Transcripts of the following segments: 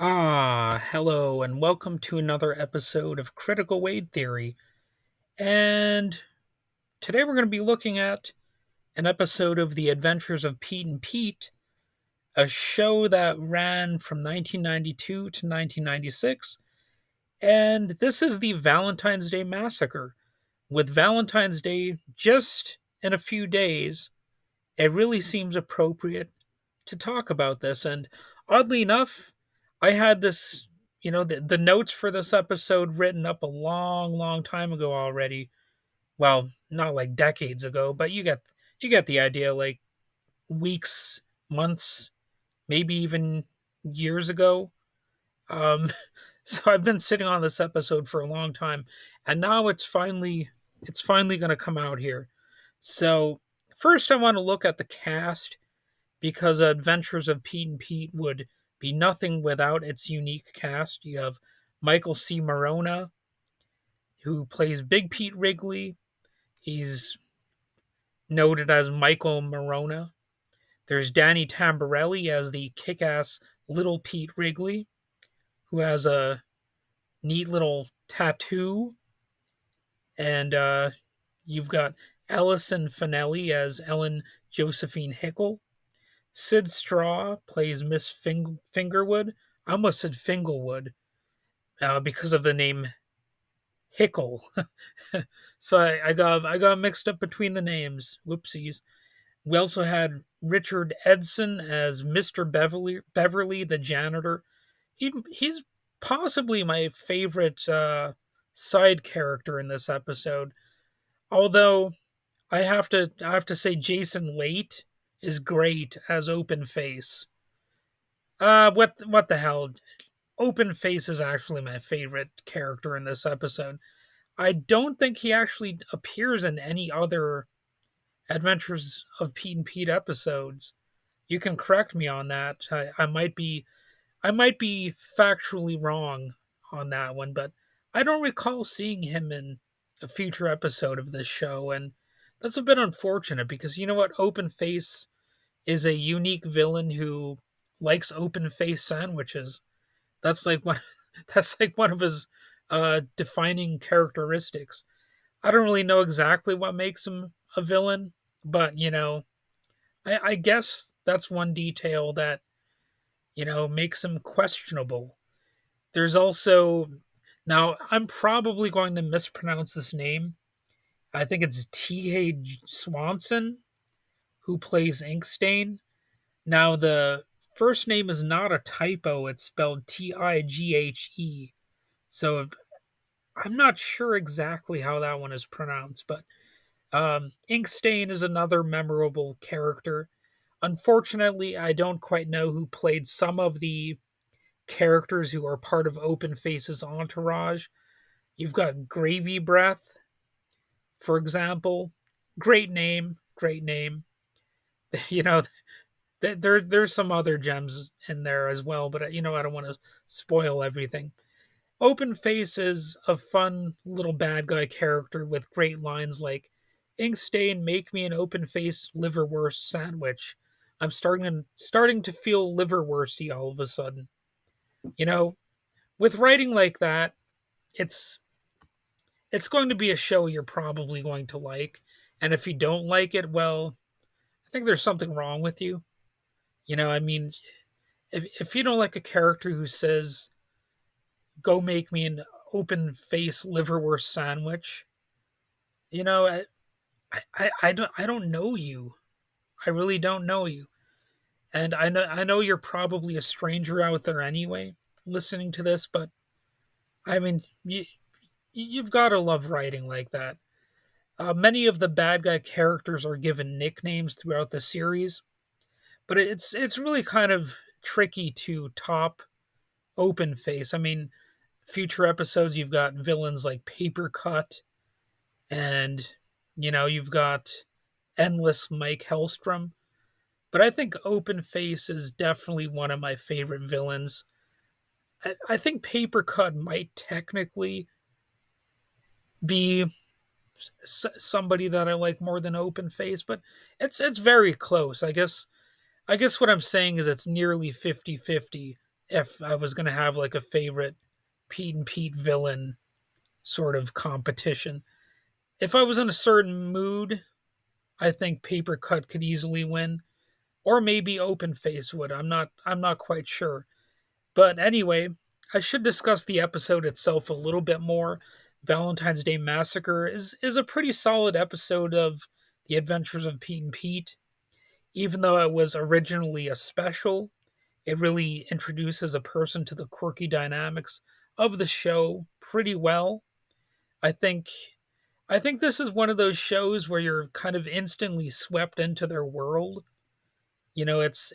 Hello, and welcome to another episode of Critical Weight Theory. And today we're going to be looking at an episode of The Adventures of Pete and Pete, a show that ran from 1992 to 1996. And this is the Valentine's Day Massacre. With Valentine's Day just in a few days, it really seems appropriate to talk about this. And oddly enough, I had this, the notes for this episode written up a long, long time ago already. Well, not like decades ago, but you get the idea. Like weeks, months, maybe even years ago. Um, so I've been sitting on this episode for a long time, and now it's finally going to come out here. So first, I want to look at the cast because Adventures of Pete and Pete would be nothing without its unique cast. You have Michael C. Morona, who plays Big Pete Wrigley. He's noted as Michael Morona. There's Danny Tamborelli as the kick ass Little Pete Wrigley, who has a neat little tattoo. And you've got Allison Finelli as Ellen Josephine Hickle. Sid Straw plays Miss Fingerwood. I almost said Finglewood because of the name Hickle. So I got mixed up between the names. Whoopsies. We also had Richard Edson as Mr. Beverly the janitor. He's possibly my favorite side character in this episode. Although I have to say Jason Late is great as Open Face. What the hell? Open Face is actually my favorite character in this episode. I don't think he actually appears in any other Adventures of Pete and Pete episodes. You can correct me on that. I might be factually wrong on that one, but I don't recall seeing him in a future episode of this show, and that's a bit unfortunate because you know what? Open Face is a unique villain who likes open face sandwiches. That's like one that's like one of his defining characteristics. I don't really know exactly what makes him a villain, but I guess that's one detail that makes him questionable. There's also now I'm probably going to mispronounce this name. I think it's T.A. Swanson who plays Inkstain. Now the first name is not a typo; it's spelled Tighe. So I'm not sure exactly how that one is pronounced, but Inkstain is another memorable character. Unfortunately, I don't quite know who played some of the characters who are part of Open Face's entourage. You've got Gravy Breath, for example. Great name, great name. You know, there's some other gems in there as well, but I don't want to spoil everything. Open Face is a fun little bad guy character with great lines like "Inkstain, make me an open face liverwurst sandwich. I'm starting to feel liverwursty all of a sudden." You know, with writing like that, it's it's going to be a show you're probably going to like, and if you don't like it, well, I think there's something wrong with you. I mean, if you don't like a character who says, "Go make me an open face liverwurst sandwich," you know, I don't know you. I really don't know you, and I know you're probably a stranger out there anyway, listening to this. But I mean, you've got to love writing like that. Many of the bad guy characters are given nicknames throughout the series, but it's really kind of tricky to top Open Face. I mean, future episodes you've got villains like Paper Cut, and you've got Endless Mike Hellstrom. But I think Open Face is definitely one of my favorite villains. I think Paper Cut might technically be somebody that I like more than Open Face, but it's very close. I guess what I'm saying is it's nearly 50-50 if I was going to have like a favorite Pete and Pete villain sort of competition. If I was in a certain mood, I think Paper Cut could easily win, or maybe Open Face would. I'm not quite sure. But anyway, I should discuss the episode itself a little bit more. Valentine's Day Massacre is a pretty solid episode of The Adventures of Pete and Pete. Even though it was originally a special, it really introduces a person to the quirky dynamics of the show pretty well. I think I think this is one of those shows where you're kind of instantly swept into their world. It's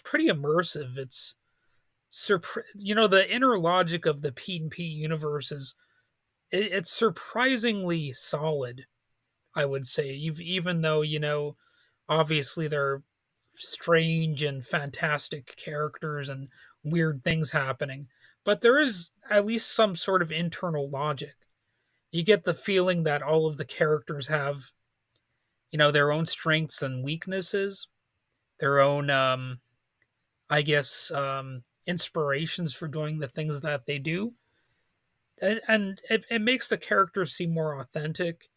pretty immersive. The inner logic of the Pete and Pete universe it's surprisingly solid. I would say, even though obviously they're strange and fantastic characters and weird things happening, but there is at least some sort of internal logic. You get the feeling that all of the characters have, their own strengths and weaknesses, their own, I guess, inspirations for doing the things that they do. And it makes the characters seem more authentic,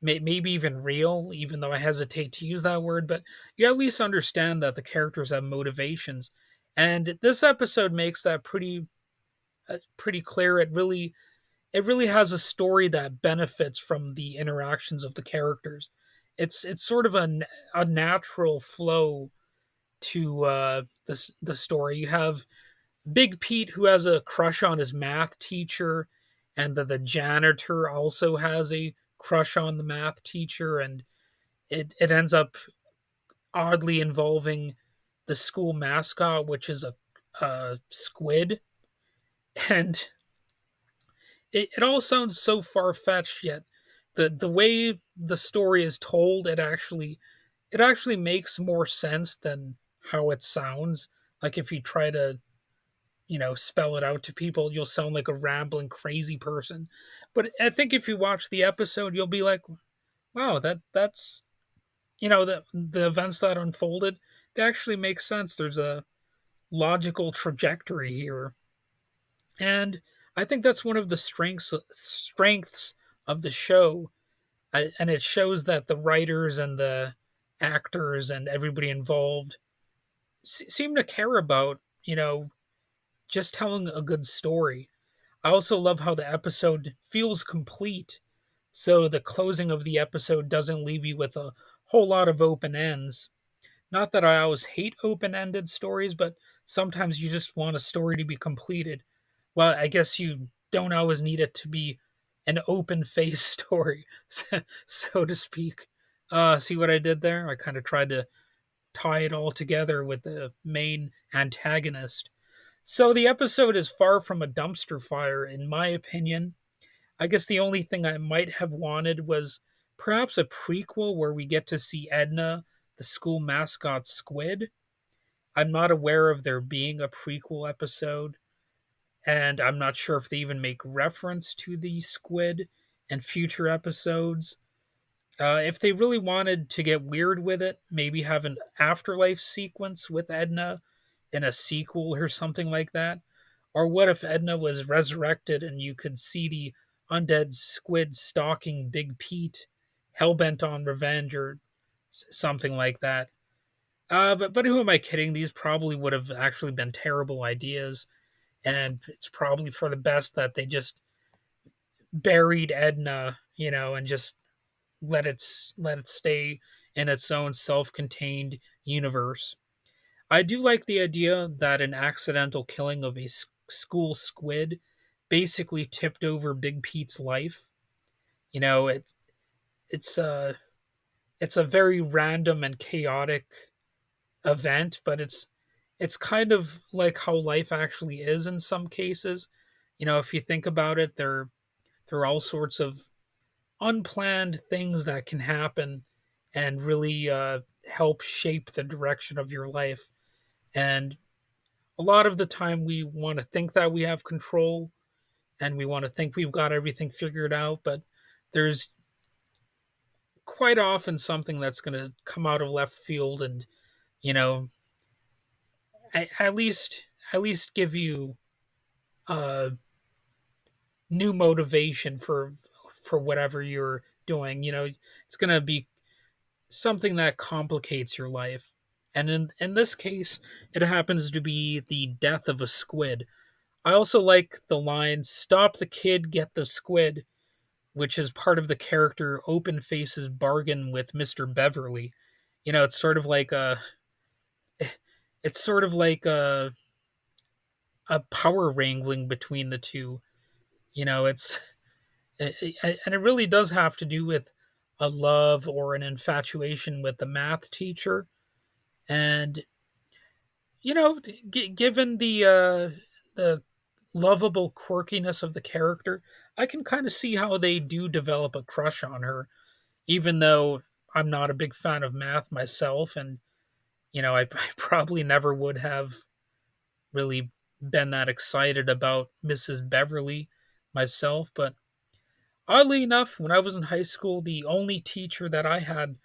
maybe even real, even though I hesitate to use that word, but you at least understand that the characters have motivations. And this episode makes that pretty clear. It really has a story that benefits from the interactions of the characters. It's sort of a natural flow to the story. You have Big Pete, who has a crush on his math teacher, and the janitor also has a crush on the math teacher, and it ends up oddly involving the school mascot, which is a squid. And it all sounds so far fetched, yet the way the story is told, it actually makes more sense than how it sounds. Like if you try to spell it out to people, you'll sound like a rambling crazy person. But I think if you watch the episode, you'll be like, wow, that's the events that unfolded, they actually make sense. There's a logical trajectory here. And I think that's one of the strengths of the show. And it shows that the writers and the actors and everybody involved seem to care about, just telling a good story. I also love how the episode feels complete. So the closing of the episode doesn't leave you with a whole lot of open ends. Not that I always hate open ended stories, but sometimes you just want a story to be completed. Well, I guess you don't always need it to be an open face story, so to speak. See what I did there? I kind of tried to tie it all together with the main antagonist. So the episode is far from a dumpster fire, in my opinion. I guess the only thing I might have wanted was perhaps a prequel where we get to see Edna, the school mascot squid. I'm not aware of there being a prequel episode, and I'm not sure if they even make reference to the squid in future episodes. If they really wanted to get weird with it, maybe have an afterlife sequence with Edna in a sequel or something like that. Or what if Edna was resurrected and you could see the undead squid stalking Big Pete, hellbent on revenge or something like that? But who am I kidding? These probably would have actually been terrible ideas, and it's probably for the best that they just buried Edna, and just let it stay in its own self-contained universe. I do like the idea that an accidental killing of a school squid basically tipped over Big Pete's life. You know, it's a it's a very random and chaotic event, but it's kind of like how life actually is in some cases. If you think about it, there are all sorts of unplanned things that can happen and really help shape the direction of your life. And a lot of the time, we want to think that we have control and we want to think we've got everything figured out, but there's quite often something that's going to come out of left field and, you know, at least at least give you uh new motivation for whatever you're doing. It's going to be something that complicates your life. And in this case, it happens to be the death of a squid. I also like the line, "Stop the kid, get the squid," which is part of the character Open Face's bargain with Mr. Beverly. It's sort of like it's sort of like a power wrangling between the two. It's and it really does have to do with a love or an infatuation with the math teacher. And given the lovable quirkiness of the character, I can kind of see how they do develop a crush on her, even though I'm not a big fan of math myself, and I probably never would have really been that excited about Mrs. Beverly myself. But oddly enough, when I was in high school, the only teacher that I had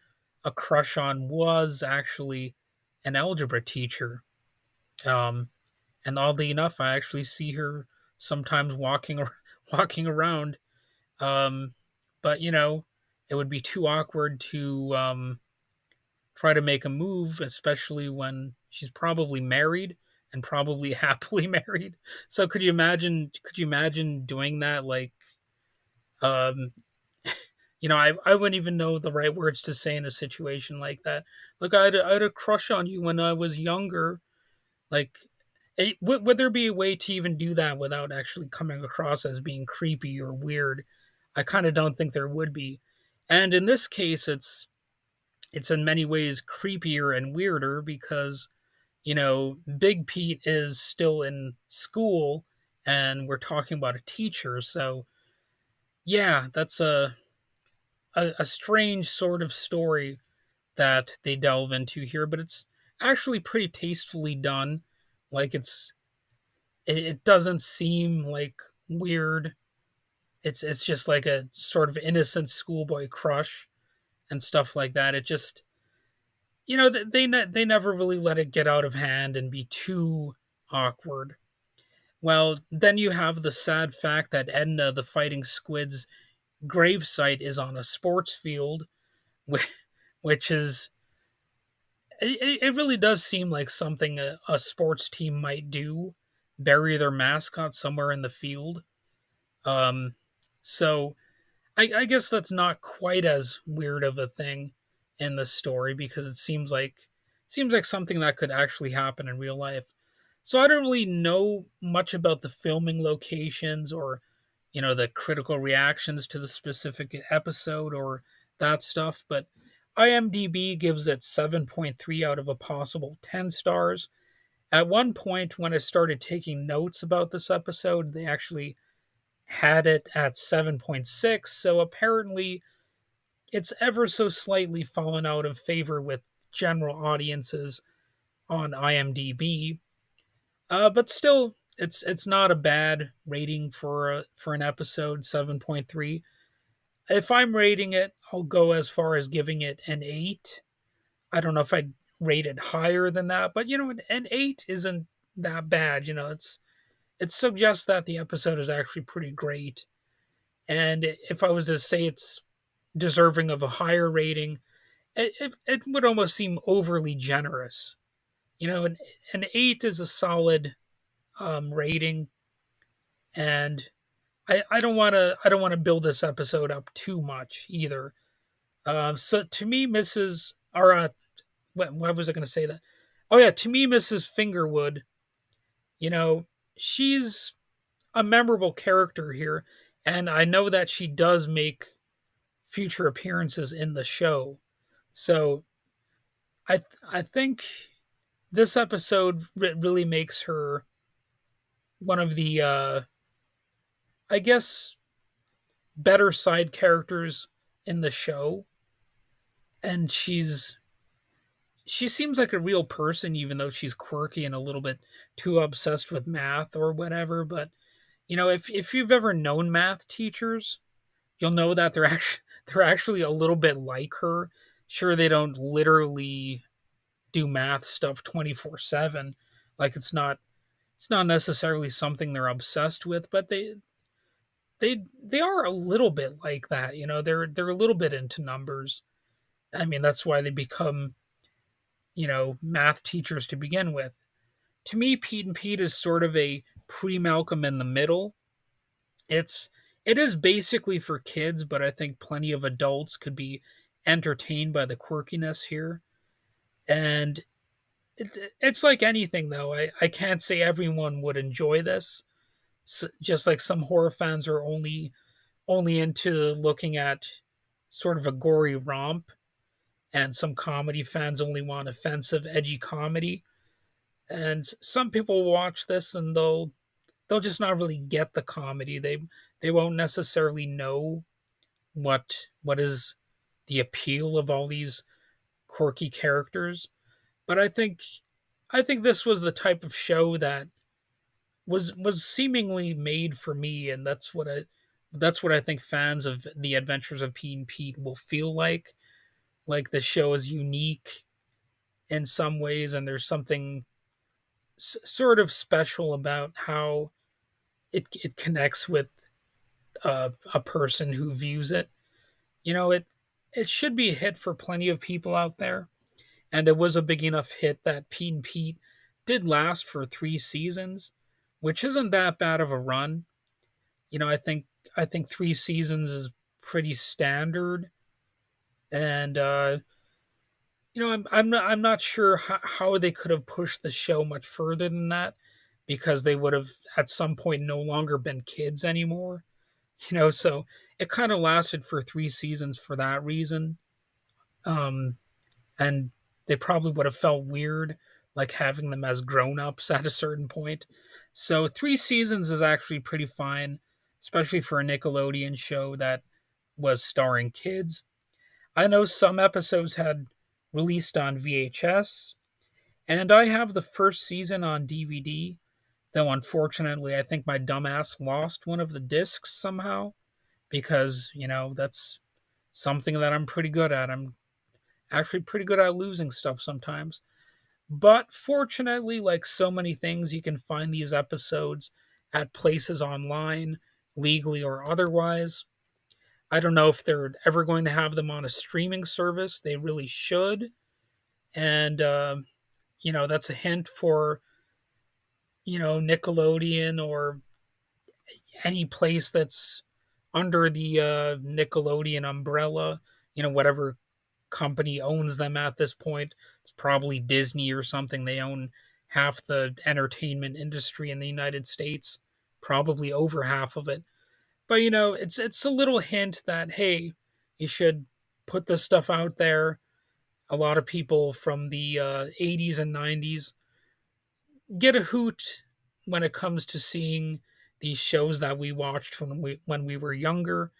a crush on was actually an algebra teacher. Um, and oddly enough, I actually see her sometimes walking around. Um, but it would be too awkward to try to make a move, especially when she's probably married and probably happily married. So could you imagine? Could you imagine doing that? Like, um, I wouldn't even know the right words to say in a situation like that. Look, I had a crush on you when I was younger. Like, would there be a way to even do that without actually coming across as being creepy or weird? I kind of don't think there would be. And in this case, it's in many ways creepier and weirder because Big Pete is still in school, and we're talking about a teacher. So yeah, that's a strange sort of story that they delve into here, but it's actually pretty tastefully done. Like it doesn't seem like weird. It's just like a sort of innocent schoolboy crush and stuff like that. It just they never really let it get out of hand and be too awkward. Well, then you have the sad fact that Edna the Fighting Squid's gravesite is on a sports field, which is it really does seem like something a sports team might do, bury their mascot somewhere in the field. Um, so I guess that's not quite as weird of a thing in the story because it seems like something that could actually happen in real life. So I don't really know much about the filming locations or the critical reactions to the specific episode or that stuff, but IMDb gives it 7.3 out of a possible 10 stars. At one point when I started taking notes about this episode, they actually had it at 7.6, so apparently it's ever so slightly fallen out of favor with general audiences on IMDb. But still, it's not a bad rating for an episode. 7.3. If I'm rating it, I'll go as far as giving it an 8. I don't know if I'd rate it higher than that, but an 8 isn't that bad. It suggests that the episode is actually pretty great. And if I was to say it's deserving of a higher rating, it would almost seem overly generous. An 8 is a solid rating, and I don't want to build this episode up too much either. So to me, Mrs. or what was I going to say that? Oh yeah, to me, Mrs. Fingerwood, you know, she's a memorable character here, and I know that she does make future appearances in the show. So I think this episode really makes her one of the I guess better side characters in the show, and she seems like a real person even though she's quirky and a little bit too obsessed with math or whatever. But if you've ever known math teachers, you'll know that they're actually a little bit like her. Sure, they don't literally do math stuff 24/7, like it's not It's not necessarily something they're obsessed with, but they are a little bit like that. You know, they're a little bit into numbers. I mean, that's why they become, math teachers to begin with. To me, Pete and Pete is sort of a pre Malcolm in the middle. It is basically for kids, but I think plenty of adults could be entertained by the quirkiness here. And it's like anything, though. I can't say everyone would enjoy this. Just like some horror fans are only into looking at sort of a gory romp, and some comedy fans only want offensive, edgy comedy. And some people watch this and they'll just not really get the comedy. They won't necessarily know what is the appeal of all these quirky characters. But I think this was the type of show that was seemingly made for me, and that's what I think fans of the Adventures of Pete and Pete will feel like. Like the show is unique in some ways, and there's something sort of special about how it connects with a person who views it. It should be a hit for plenty of people out there, and it was a big enough hit that Pete and Pete did last for 3 seasons, which isn't that bad of a run. I think 3 seasons is pretty standard, and I'm not sure how they could have pushed the show much further than that, because they would have at some point no longer been kids anymore. So it kind of lasted for 3 seasons for that reason. Um, and they probably would have felt weird like having them as grown-ups at a certain point. So 3 seasons is actually pretty fine, especially for a Nickelodeon show that was starring kids. I know some episodes had released on VHS, and I have the first season on DVD, though unfortunately I think my dumbass lost one of the discs somehow, because, that's something that I'm pretty good at. I'm actually pretty good at losing stuff sometimes. But fortunately, like so many things, you can find these episodes at places online, legally or otherwise. I don't know if they're ever going to have them on a streaming service. They really should. And, that's a hint for, Nickelodeon or any place that's under the Nickelodeon umbrella, whatever company owns them at this point. It's probably Disney or something. They own half the entertainment industry in the United States, probably over half of it. But it's a little hint that, hey, you should put this stuff out there. A lot of people from the 80s and 90s get a hoot when it comes to seeing these shows that we watched when we were younger.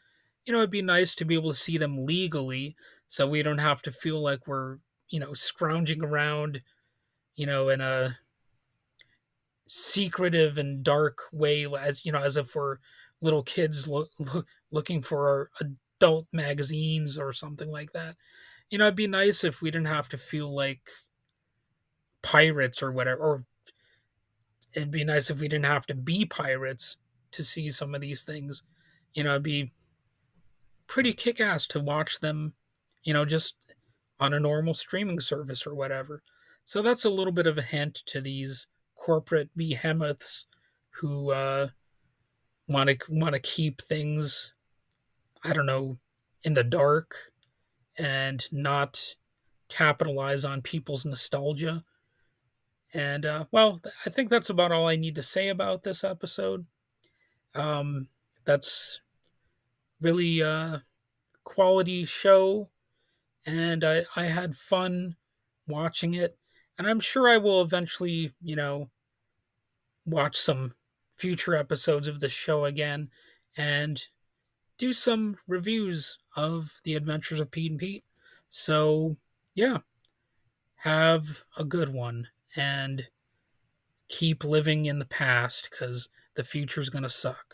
It'd be nice to be able to see them legally, so we don't have to feel like we're, scrounging around, in a secretive and dark way, as if we're little kids looking for adult magazines or something like that. It'd be nice if we didn't have to feel like pirates or whatever, or it'd be nice if we didn't have to be pirates to see some of these things. It'd be pretty kick ass to watch them, just on a normal streaming service or whatever. So that's a little bit of a hint to these corporate behemoths who want to keep things, I don't know, in the dark and not capitalize on people's nostalgia. And well, I think that's about all I need to say about this episode. That's really a quality show, and I had fun watching it. And I'm sure I will eventually, watch some future episodes of the show again and do some reviews of the Adventures of Pete and Pete. So, yeah, have a good one and keep living in the past, because the future's going to suck.